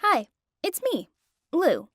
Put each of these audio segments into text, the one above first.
Hi, it's me, Lou.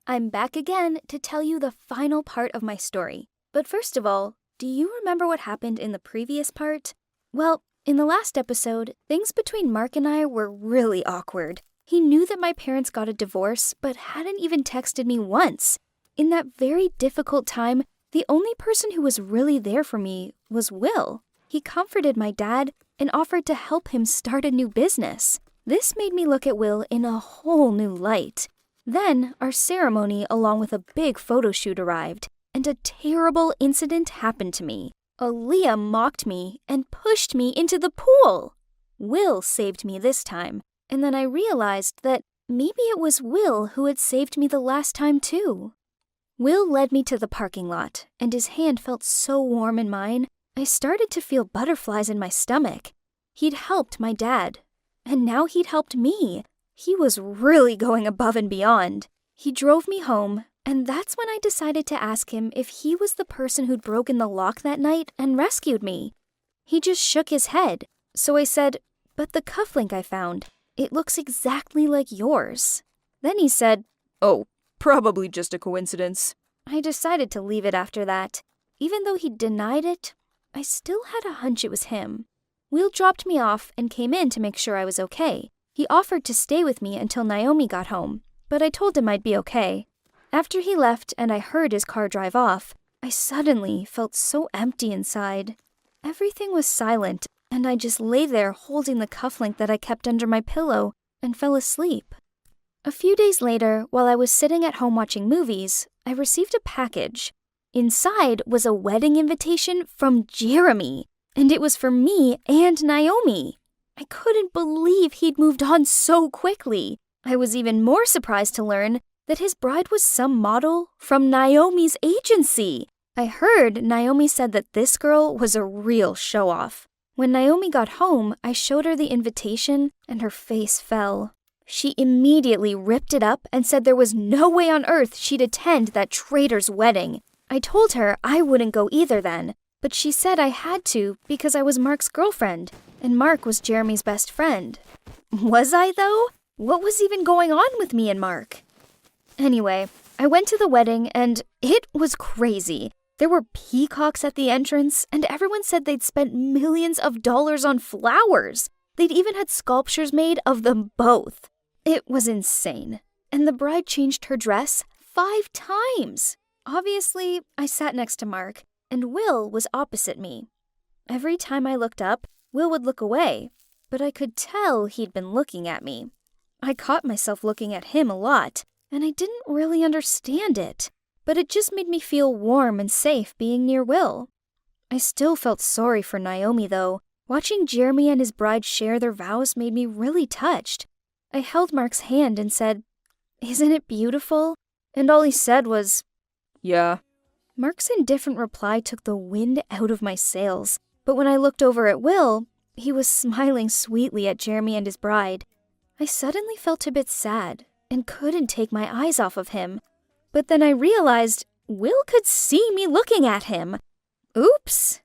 I'm back again to tell you the final part of my story. But first of all, do you remember what happened in the previous part? Well, in the last episode, things between Mark and I were really awkward. He knew that my parents got a divorce, but hadn't even texted me once. In that very difficult time, the only person who was really there for me was Will. He comforted my dad and offered to help him start a new business. This made me look at Will in a whole new light. Then, our ceremony along with a big photo shoot arrived, and a terrible incident happened to me. Aaliyah mocked me and pushed me into the pool. Will saved me this time, and then I realized that maybe it was Will who had saved me the last time too. Will led me to the parking lot, and his hand felt so warm in mine, I started to feel butterflies in my stomach. He'd helped my dad, and now he'd helped me. He was really going above and beyond. He drove me home, and that's when I decided to ask him if he was the person who'd broken the lock that night and rescued me. He just shook his head, so I said, "But the cufflink I found, it looks exactly like yours." Then he said, "Oh, probably just a coincidence." I decided to leave it after that. Even though he denied it, I still had a hunch it was him. Will dropped me off and came in to make sure I was okay. He offered to stay with me until Naomi got home, but I told him I'd be okay. After he left and I heard his car drive off, I suddenly felt so empty inside. Everything was silent, and I just lay there holding the cufflink that I kept under my pillow and fell asleep. A few days later, while I was sitting at home watching movies, I received a package. Inside was a wedding invitation from Jeremy, and it was for me and Naomi. I couldn't believe he'd moved on so quickly. I was even more surprised to learn that his bride was some model from Naomi's agency. I heard Naomi said that this girl was a real show-off. When Naomi got home, I showed her the invitation, and her face fell. She immediately ripped it up and said there was no way on earth she'd attend that traitor's wedding. I told her I wouldn't go either then, but she said I had to because I was Mark's girlfriend, and Mark was Jeremy's best friend. Was I, though? What was even going on with me and Mark? Anyway, I went to the wedding, and it was crazy. There were peacocks at the entrance, and everyone said they'd spent millions of dollars on flowers. They'd even had sculptures made of them both. It was insane. And the bride changed her dress 5 times. Obviously, I sat next to Mark, and Will was opposite me. Every time I looked up, Will would look away, but I could tell he'd been looking at me. I caught myself looking at him a lot, and I didn't really understand it, but it just made me feel warm and safe being near Will. I still felt sorry for Naomi, though. Watching Jeremy and his bride share their vows made me really touched. I held Mark's hand and said, "Isn't it beautiful?" And all he said was, "Yeah." Mark's indifferent reply took the wind out of my sails, but when I looked over at Will, he was smiling sweetly at Jeremy and his bride. I suddenly felt a bit sad and couldn't take my eyes off of him. But then I realized Will could see me looking at him. Oops!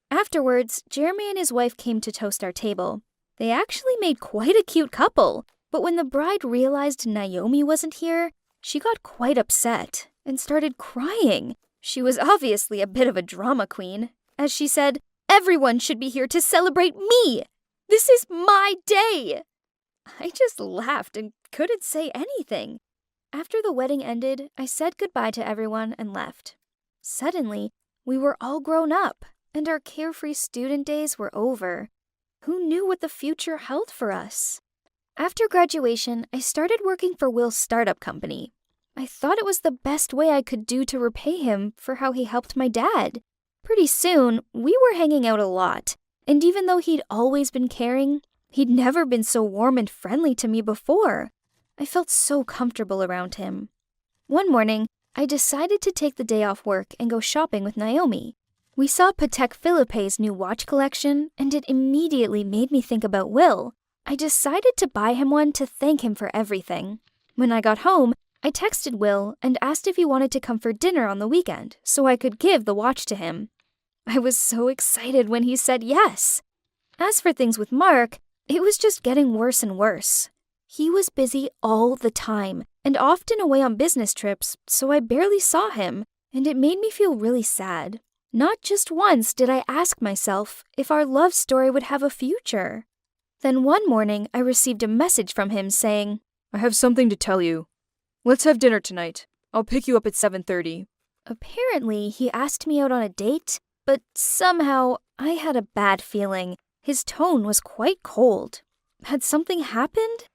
Afterwards, Jeremy and his wife came to toast our table. They actually made quite a cute couple, but when the bride realized Naomi wasn't here, she got quite upset and started crying. She was obviously a bit of a drama queen, as she said, "Everyone should be here to celebrate me! This is my day!" I just laughed and couldn't say anything. After the wedding ended, I said goodbye to everyone and left. Suddenly, we were all grown up, and our carefree student days were over. Who knew what the future held for us? After graduation, I started working for Will's startup company. I thought it was the best way I could do to repay him for how he helped my dad. Pretty soon, we were hanging out a lot, and even though he'd always been caring, he'd never been so warm and friendly to me before. I felt so comfortable around him. One morning, I decided to take the day off work and go shopping with Naomi. We saw Patek Philippe's new watch collection, and it immediately made me think about Will. I decided to buy him one to thank him for everything. When I got home, I texted Will and asked if he wanted to come for dinner on the weekend so I could give the watch to him. I was so excited when he said yes. As for things with Mark, it was just getting worse and worse. He was busy all the time and often away on business trips, so I barely saw him, and it made me feel really sad. Not just once did I ask myself if our love story would have a future. Then one morning, I received a message from him saying, I have something to tell you. Let's have dinner tonight. I'll pick you up at 7:30. Apparently, he asked me out on a date, but somehow I had a bad feeling. His tone was quite cold. Had something happened?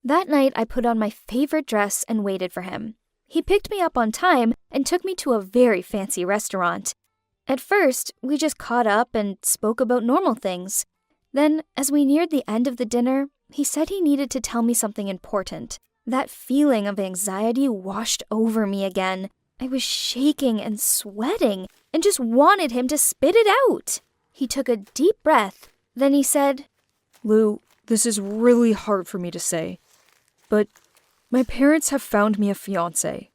That night, I put on my favorite dress and waited for him. He picked me up on time and took me to a very fancy restaurant. At first, we just caught up and spoke about normal things. Then, as we neared the end of the dinner, he said he needed to tell me something important. That feeling of anxiety washed over me again. I was shaking and sweating and just wanted him to spit it out. He took a deep breath. Then he said, Lou, this is really hard for me to say, but my parents have found me a fiancé.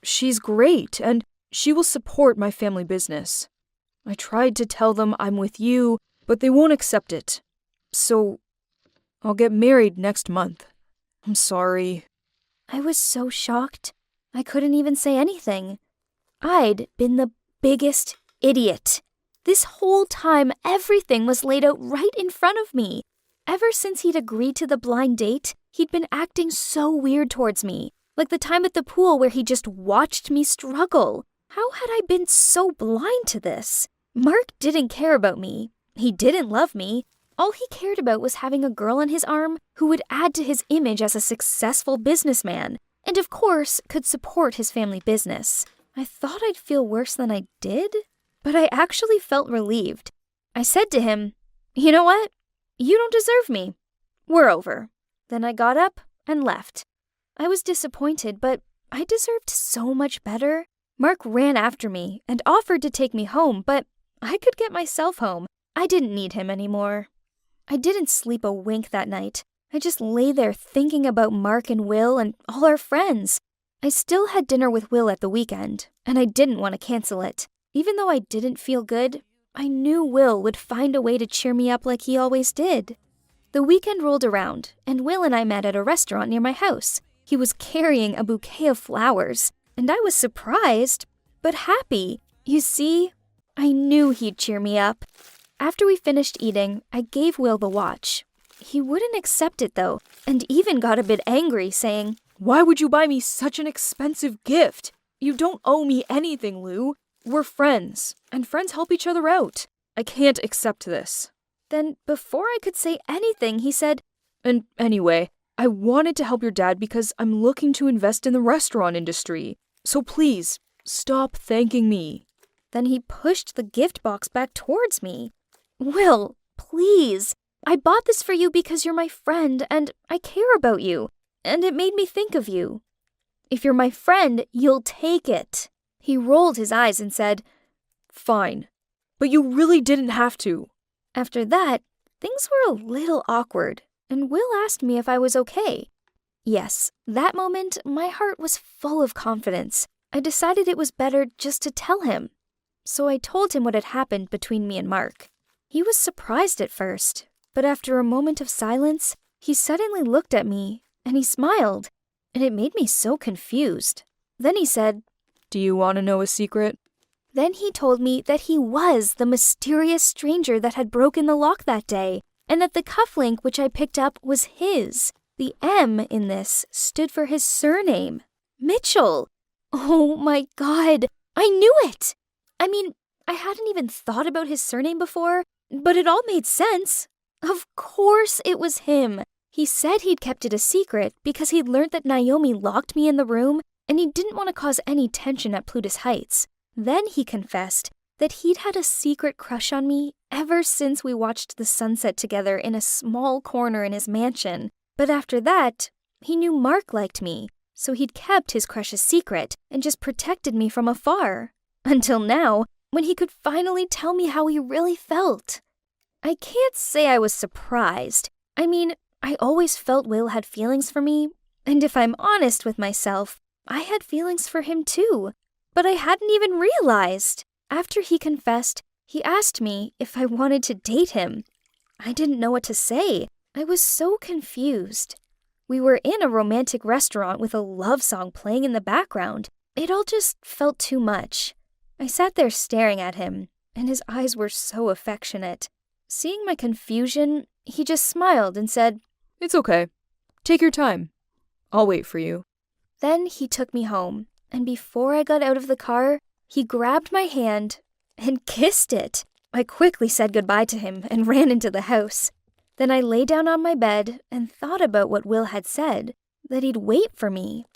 She's great, and she will support my family business. I tried to tell them I'm with you, but they won't accept it. So, I'll get married next month. I'm sorry. I was so shocked. I couldn't even say anything. I'd been the biggest idiot. This whole time, everything was laid out right in front of me. Ever since he'd agreed to the blind date, he'd been acting so weird towards me, like the time at the pool where he just watched me struggle. How had I been so blind to this? Mark didn't care about me. He didn't love me. All he cared about was having a girl on his arm who would add to his image as a successful businessman, and of course could support his family business. I thought I'd feel worse than I did, but I actually felt relieved. I said to him, You know what? You don't deserve me. We're over. Then I got up and left. I was disappointed, but I deserved so much better. Mark ran after me and offered to take me home, but I could get myself home. I didn't need him anymore. I didn't sleep a wink that night. I just lay there thinking about Mark and Will and all our friends. I still had dinner with Will at the weekend, and I didn't want to cancel it. Even though I didn't feel good, I knew Will would find a way to cheer me up like he always did. The weekend rolled around, and Will and I met at a restaurant near my house. He was carrying a bouquet of flowers, and I was surprised, but happy. You see, I knew he'd cheer me up. After we finished eating, I gave Will the watch. He wouldn't accept it, though, and even got a bit angry, saying, Why would you buy me such an expensive gift? You don't owe me anything, Lou. We're friends, and friends help each other out. I can't accept this. Then, before I could say anything, he said, And anyway, I wanted to help your dad because I'm looking to invest in the restaurant industry. So please, stop thanking me. Then he pushed the gift box back towards me. Will, please. I bought this for you because you're my friend and I care about you, and it made me think of you. If you're my friend, you'll take it. He rolled his eyes and said, Fine, but you really didn't have to. After that, things were a little awkward, and Will asked me if I was okay. Yes, that moment, my heart was full of confidence. I decided it was better just to tell him. So I told him what had happened between me and Mark. He was surprised at first, but after a moment of silence, he suddenly looked at me, and he smiled, and it made me so confused. Then he said, Do you want to know a secret? Then he told me that he was the mysterious stranger that had broken the lock that day, and that the cufflink which I picked up was his. The M in this stood for his surname, Mitchell. Oh my God, I knew it! I mean, I hadn't even thought about his surname before, but it all made sense. Of course it was him. He said he'd kept it a secret because he'd learned that Naomi locked me in the room and he didn't want to cause any tension at Plutus Heights. Then he confessed that he'd had a secret crush on me ever since we watched the sunset together in a small corner in his mansion. But after that, he knew Mark liked me, so he'd kept his crush a secret and just protected me from afar. Until now, when he could finally tell me how he really felt. I can't say I was surprised. I mean, I always felt Will had feelings for me, and if I'm honest with myself, I had feelings for him too, but I hadn't even realized. After he confessed, he asked me if I wanted to date him. I didn't know what to say. I was so confused. We were in a romantic restaurant with a love song playing in the background. It all just felt too much. I sat there staring at him, and his eyes were so affectionate. Seeing my confusion, he just smiled and said, "It's okay. Take your time. I'll wait for you." Then he took me home, and before I got out of the car, he grabbed my hand and kissed it. I quickly said goodbye to him and ran into the house. Then I lay down on my bed and thought about what Will had said, that he'd wait for me.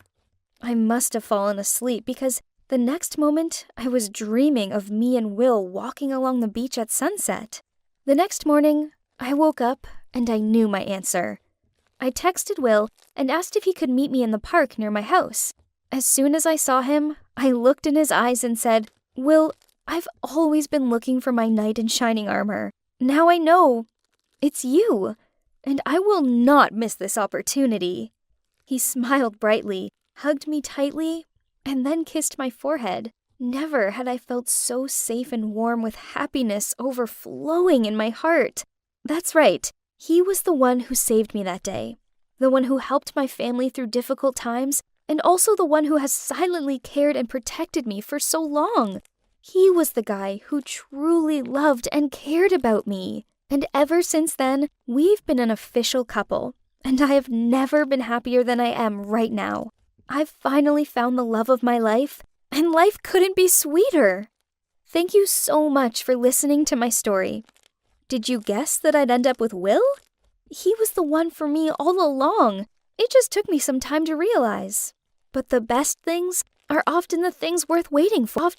I must have fallen asleep because the next moment I was dreaming of me and Will walking along the beach at sunset. The next morning, I woke up and I knew my answer. I texted Will and asked if he could meet me in the park near my house. As soon as I saw him, I looked in his eyes and said, "Will, I've always been looking for my knight in shining armor. Now I know. It's you, and I will not miss this opportunity." He smiled brightly, hugged me tightly, and then kissed my forehead. Never had I felt so safe and warm with happiness overflowing in my heart. That's right, he was the one who saved me that day, the one who helped my family through difficult times, and also the one who has silently cared and protected me for so long. He was the guy who truly loved and cared about me. And ever since then, we've been an official couple, and I have never been happier than I am right now. I've finally found the love of my life, and life couldn't be sweeter. Thank you so much for listening to my story. Did you guess that I'd end up with Will? He was the one for me all along. It just took me some time to realize. But the best things are often the things worth waiting for.